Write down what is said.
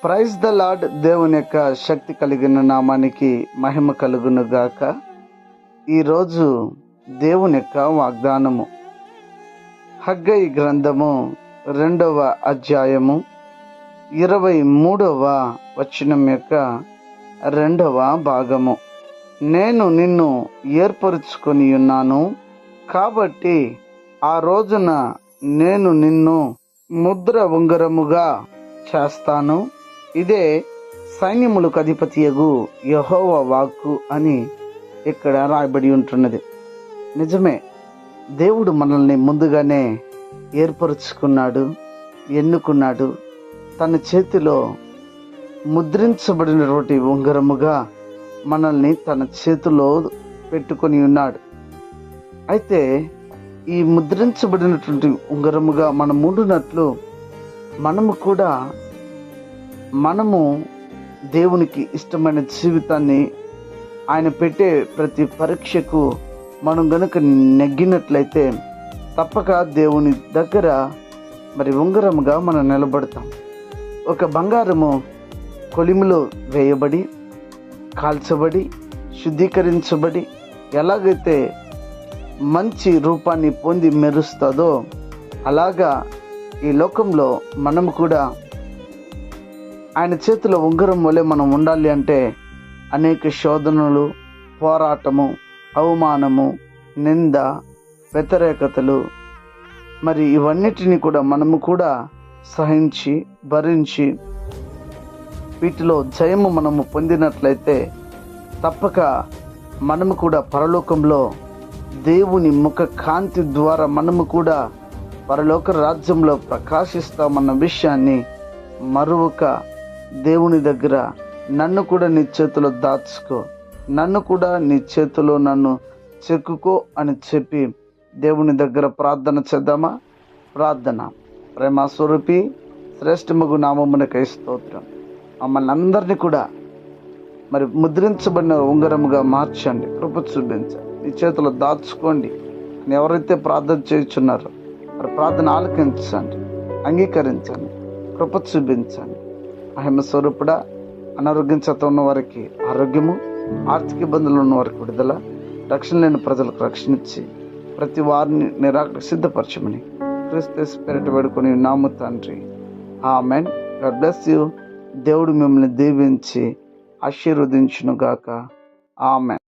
Praise the lord. దేవుని యొక్క శక్తి కలిగిన నామానికి మహిమ కలుగును గాక. ఈరోజు దేవుని యొక్క వాగ్దానము హగ్గయి గ్రంథము 2వ అధ్యాయము 23వ వచనం యొక్క 2వ భాగము. నేను నిన్ను ఏర్పరుచుకొని ఉన్నాను, కాబట్టి ఆ రోజున నేను నిన్ను ముద్ర ఉంగరముగా చేస్తాను. ఇదే సైన్యములకు అధిపతియగు యెహోవా వాక్కు అని ఇక్కడ రాయబడి ఉంటున్నది. నిజమే, దేవుడు మనల్ని ముందుగానే ఏర్పరుచుకున్నాడు, ఎన్నుకున్నాడు. తన చేతిలో ముద్రించబడినటువంటి ఉంగరముగా మనల్ని తన చేతిలో పెట్టుకొని ఉన్నాడు. అయితే ఈ ముద్రించబడినటువంటి ఉంగరముగా మనం ఉండునట్లు మనము దేవునికి ఇష్టమైన జీవితాన్ని ఆయన పెట్టే ప్రతి పరీక్షకు మనం గనుక నెగ్గినట్లయితే తప్పక దేవుని దగ్గర ఉంగరముగా మనం నిలబడతాం. ఒక బంగారము కొలిమిలో వేయబడి, కాల్చబడి, శుద్ధీకరించబడి ఎలాగైతే మంచి రూపాన్ని పొంది మెరుస్తుందో, అలాగా ఈ లోకంలో మనము కూడా ఆయన చేతిలో ఉంగరం వలె మనం ఉండాలి అంటే అనేక శోధనలు, పోరాటము, అవమానము, నింద, వ్యతిరేకతలు ఇవన్నిటిని కూడా మనము కూడా సహించి భరించి వీటిలో జయము మనము పొందినట్లయితే తప్పక మనము కూడా పరలోకంలో దేవుని ముఖ కాంతి ద్వారా మనము కూడా పరలోక రాజ్యంలో ప్రకాశిస్తామన్న విషయాన్ని మరువక దేవుని దగ్గర నన్ను కూడా నీ చేతిలో దాచుకో, నన్ను కూడా నీ చేతిలో నన్ను చెక్కుకో అని చెప్పి దేవుని దగ్గర ప్రార్థన చేద్దామా? ప్రార్థన. ప్రేమ స్వరూపి శ్రేష్టమగు నామమునకై స్తోత్రం. మమ్మల్ని అందరినీ కూడా ముద్రించబడిన ఉంగరముగా మార్చండి, కృప చూపించండి, నీ చేతిలో దాచుకోండి అని ఎవరైతే ప్రార్థన చేయుచున్నారో ప్రార్థన ఆలకించండి, అంగీకరించండి, కృప చూపించండి. మహిమ స్వరూపుడా, అనారోగ్యంతో ఉన్న వారికి ఆరోగ్యము, ఆర్థిక ఇబ్బందులు ఉన్న వారికి విడుదల, రక్షణ లేని ప్రజలకు రక్షణ ఇచ్చి ప్రతి వారిని నిరాకరణ సిద్ధపరచమని క్రీస్తు పేరిట వేడుకొని నాము తండ్రి, ఆమెన్. God bless you. దేవుడు మిమ్మల్ని దీవించి ఆశీర్వదించును గాక. ఆమెన్.